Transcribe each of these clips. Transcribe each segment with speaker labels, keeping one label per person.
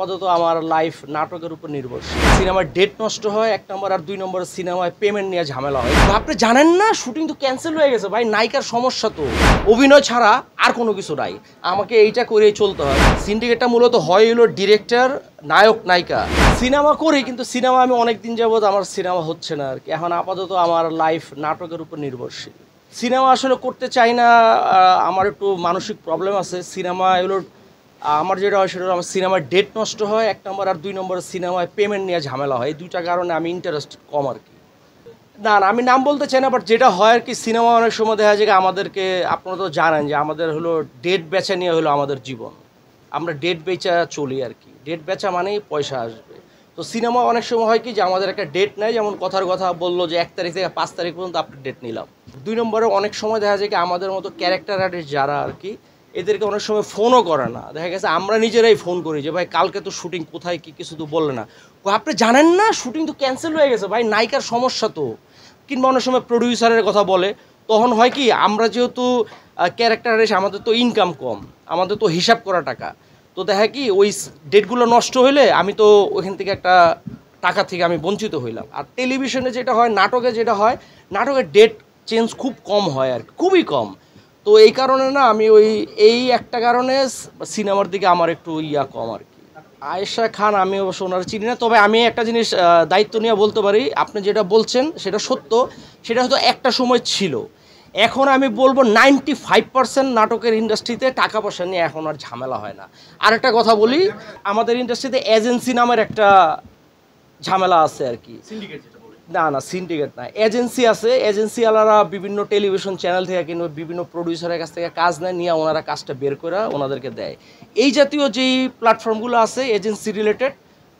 Speaker 1: আপাতত আমার লাইফ নাটকের উপর নির্ভরশীল। সিনেমার ডেট নষ্ট হয় ১ নম্বর, আর ২ নম্বর সিনেমায় পেমেন্ট নিয়ে ঝামেলা হয়। আপনি জানেন না শুটিং তো ক্যান্সেল হয়ে গেছে ভাই, নায়িকার সমস্যা তো অভিনয় ছাড়া আর কোনো কিছু নাই, আমাকে এইটা করেই চলতে হয়। সিন্ডিকেটটা মূলত হয় হলো ডিরেক্টর, নায়ক, নায়িকা। সিনেমা করি কিন্তু সিনেমা আমি অনেক দিন যাবত আমার সিনেমা হচ্ছে না আর কি। এখন আপাতত আমার লাইফ নাটকের উপর নির্ভরশীল। সিনেমা আসলে করতে চাই না, আমার একটু মানসিক প্রবলেম আছে। সিনেমা এগুলো আমার যেটা হয় সেটা আমার সিনেমার ডেট নষ্ট হয় ১ নম্বর, আর ২ নম্বর সিনেমায় পেমেন্ট নিয়ে ঝামেলা হয়। এই দুইটা কারণে আমি ইন্টারেস্ট কম আর কি। না না, আমি নাম বলতে চাই না, বাট যেটা হয় আর কি, সিনেমা অনেক সময় দেখা যায় আমাদেরকে, আপনারা তো জানেন যে আমাদের হলো ডেট বেচা নিয়ে হলো আমাদের জীবন। আমরা ডেট বেচা চলি আর কি। ডেট বেচা মানেই পয়সা আসবে। তো সিনেমা অনেক সময় হয় কি যে আমাদের একটা ডেট নেয়, যেমন কথার কথা বললো যে ১ তারিখ থেকে ৫ তারিখ পর্যন্ত আপনি ডেট নিলাম। ২ নম্বরে অনেক সময় দেখা যায় কি আমাদের মতো ক্যারেক্টার আর্টিস্ট যারা আর কি, এদেরকে অনেক সময় ফোনও করে না। দেখা গেছে আমরা নিজেরাই ফোন করি যে ভাই কালকে তো শুটিং, কোথায় কী কিছু তো বললে না। আপনি জানেন না শুটিং তো ক্যান্সেল হয়ে গেছে ভাই, নায়িকার সমস্যা তো। কিংবা অনেক সময় প্রডিউসারের কথা বলে, তখন হয় কি আমরা যেহেতু ক্যারেক্টার আর্টিস্ট, আমাদের তো ইনকাম কম, আমাদের তো হিসাব করা টাকা। তো দেখা কি ওই ডেটগুলো নষ্ট হইলে আমি তো ওইখান থেকে একটা টাকা থেকে আমি বঞ্চিত হইলাম। আর টেলিভিশনে যেটা হয়, নাটকে যেটা হয়, নাটকের ডেট চেঞ্জ খুব কম হয় আর খুবই কম। তো এই কারণে না আমি এই একটা কারণে সিনেমার দিকে আমার একটু কম আর কি। আয়েশা খান, আমি অবশ্য ওনারা চিনি না, তবে আমি একটা জিনিস দায়িত্ব নিয়ে বলতে পারি, আপনি যেটা বলছেন সেটা সত্য। সেটা হয়তো একটা সময় ছিল, এখন আমি বলবো 95% নাটকের ইন্ডাস্ট্রিতে টাকা পয়সা নিয়ে এখন আর ঝামেলা হয় না। আর একটা কথা বলি, আমাদের ইন্ডাস্ট্রিতে এজেন্সি নামের একটা ঝামেলা আছে আর কি। না না, সিন্ডিকেট না, এজেন্সি আছে। এজেন্সিওয়ালারা বিভিন্ন টেলিভিশন চ্যানেল থেকে কিংবা বিভিন্ন প্রডিউসারের কাছ থেকে কাজ নেয়, নিয়ে ওনারা কাজটা বের করে ওনাদেরকে দেয়। এই জাতীয় যেই প্ল্যাটফর্মগুলো আছে এজেন্সি রিলেটেড,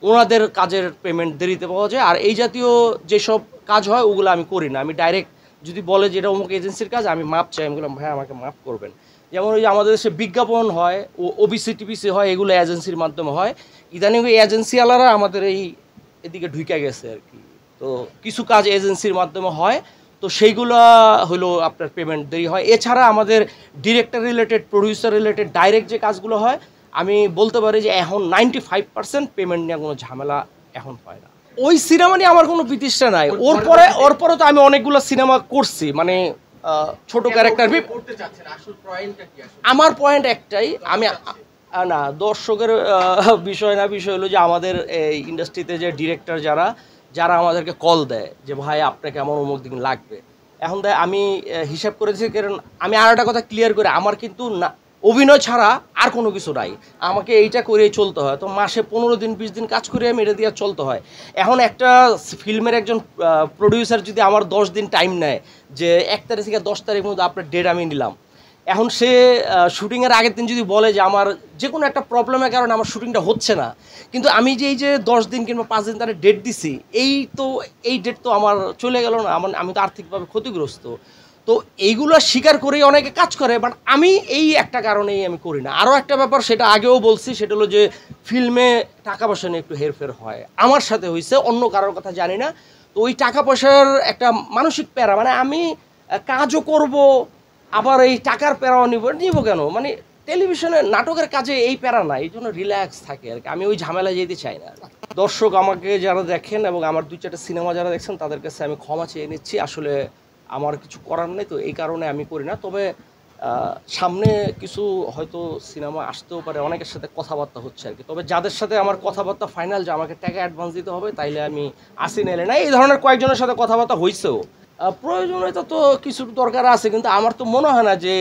Speaker 1: ওনাদের কাজের পেমেন্ট দেরিতে পাওয়া যায়। আর এই জাতীয় যেসব কাজ হয় ওগুলো আমি করি না। আমি ডাইরেক্ট যদি বলে যে এটা অমুক এজেন্সির কাজ, আমি মাপ চাই, আমি বললাম ভাই আমাকে মাপ করবেন। যেমন ওই যে আমাদের দেশে বিজ্ঞাপন হয়, ওবিসি টিবিসি হয়, এগুলো এজেন্সির মাধ্যমে হয়। ইদানিং ওই এজেন্সিওয়ালারা আমাদের এদিকে ঢুকে গেছে আর কি। তো কিছু কাজ এজেন্সির মাধ্যমে হয়, তো সেইগুলো হলো আপনার পেমেন্ট দেরি হয়। এছাড়া আমাদের director related, producer related direct যে কাজগুলো হয়, আমি বলতে পারি যে এখন 95% পেমেন্ট নিয়ে কোনো ঝামেলা এখন হয় না। ওই সিনেমা নিয়ে আমার কোনো প্রতিষ্ঠা নাই। ওর পরে তো আমি অনেকগুলো সিনেমা করছি, মানে ছোট ক্যারেক্টার। আমার পয়েন্ট একটাই, আমি না দর্শকের বিষয় না, বিষয় হলো যে আমাদের এই ইন্ডাস্ট্রিতে যে ডিরেক্টর যারা যারা আমাদেরকে কল দেয় যে ভাই আপনাকে আমার অমুক দিন লাগবে, এখন দেয় আমি হিসাব করেছি। কারণ আমি আর একটা কথা ক্লিয়ার করে, আমার কিন্তু না অভিনয় ছাড়া আর কোনো কিছু নাই, আমাকে এইটা করেই চলতে হয়। তো মাসে 15 দিন 20 দিন কাজ করে আমি এটা দিয়ে চলতে হয়। এখন একটা ফিল্মের একজন প্রডিউসার যদি আমার 10 দিন টাইম নেয় যে 1 তারিখ থেকে 10 তারিখ মধ্যে আপনার ডেট আমি নিলাম, এখন সে শুটিংয়ের আগের দিন যদি বলে যে আমার যে কোনো একটা প্রবলেমের কারণে আমার শুটিংটা হচ্ছে না, কিন্তু আমি যে এই যে 10 দিন কিংবা 5 দিন তারা ডেট দিছি, এই ডেট তো আমার চলে গেল না, আমি তো আর্থিকভাবে ক্ষতিগ্রস্ত। তো এইগুলো স্বীকার করেই অনেকে কাজ করে, বাট আমি এই একটা কারণেই আমি করি না। আরও একটা ব্যাপার, সেটা আগেও বলছি, সেটা হলো যে ফিল্মে টাকা পয়সা নিয়ে একটু হেরফের হয়, আমার সাথে হয়েছে, অন্য কারোর কথা জানি না। তো ওই টাকা পয়সার একটা মানসিক প্যারা, মানে আমি কাজও করব আবার এই টাকার প্যারাও নিব কেন, মানে টেলিভিশনে নাটকের কাজে এই প্যারা না, এই জন্য রিল্যাক্স থাকে আর কি। আমি ওই ঝামেলা যেতে চাই না। দর্শক আমাকে যারা দেখেন এবং আমার 2-4টা সিনেমা যারা দেখছেন, তাদের কাছে আমি ক্ষমা চেয়ে নিচ্ছি। আসলে আমার কিছু করার নেই, তো এই কারণে আমি করি না। তবে সামনে কিছু হয়তো সিনেমা আসতেও পারে, অনেকের সাথে কথাবার্তা হচ্ছে আর কি। তবে যাদের সাথে আমার কথাবার্তা ফাইনাল যে আমাকে টাকা অ্যাডভান্স দিতে হবে, তাইলে আমি আসি, নাইলে না। এই ধরনের কয়েকজনের সাথে কথাবার্তা হয়েছেও। প্রয়োজনীয়তা তো কিছু দরকার আছে, কিন্তু আমার তো মনে হয় না যে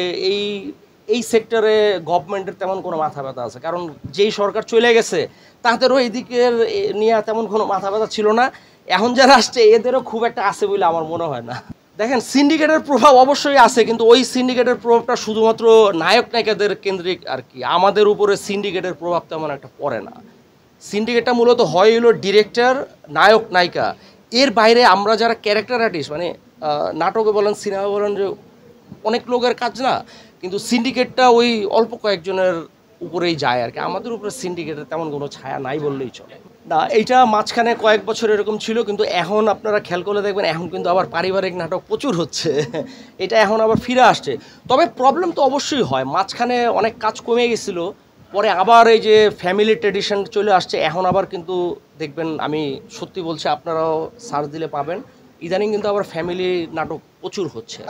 Speaker 1: এই সেক্টরে গভর্নমেন্টের তেমন কোনো মাথা ব্যথা আছে। কারণ যেই সরকার চলে গেছে তাদেরও এদিকের নিয়ে তেমন কোনো মাথা ব্যথা ছিল না। এখন যারা আসছে এদেরও খুব একটা আছে বলে আমার মনে হয় না। দেখেন, সিন্ডিকেটের প্রভাব অবশ্যই আছে, কিন্তু ওই সিন্ডিকেটের প্রভাবটা শুধুমাত্র নায়ক নায়িকাদের কেন্দ্রিক আর কি। আমাদের উপরে সিন্ডিকেটের প্রভাব তেমন একটা পড়ে না। সিন্ডিকেটটা মূলত হয় হলো ডিরেক্টর, নায়ক, নায়িকা। এর বাইরে আমরা যারা ক্যারেক্টার আর্টিস্ট, মানে নাটকে বলেন, সিনেমা বলেন, যে অনেক লোকের কাজ না, কিন্তু সিন্ডিকেটটা ওই অল্প কয়েকজনের উপরেই যায় আর কি। আমাদের উপরে সিন্ডিকেটের তেমন কোনো ছায়া নাই বললেই চলে। না, এইটা মাঝখানে কয়েক বছর এরকম ছিল, কিন্তু এখন আপনারা খেয়াল করলে দেখবেন এখন কিন্তু আবার পারিবারিক নাটক প্রচুর হচ্ছে। এটা এখন আবার ফিরে আসছে। তবে প্রবলেম তো অবশ্যই হয়, মাঝখানে অনেক কাজ কমে গেছিলো, পরে আবার এই যে ফ্যামিলি ট্রেডিশন চলে আসছে, এখন আবার কিন্তু দেখবেন, আমি সত্যি বলছি, আপনারাও সার্চ দিলে পাবেন, ইদানিং কিন্তু আবার ফ্যামিলি নাটক প্রচুর হচ্ছে।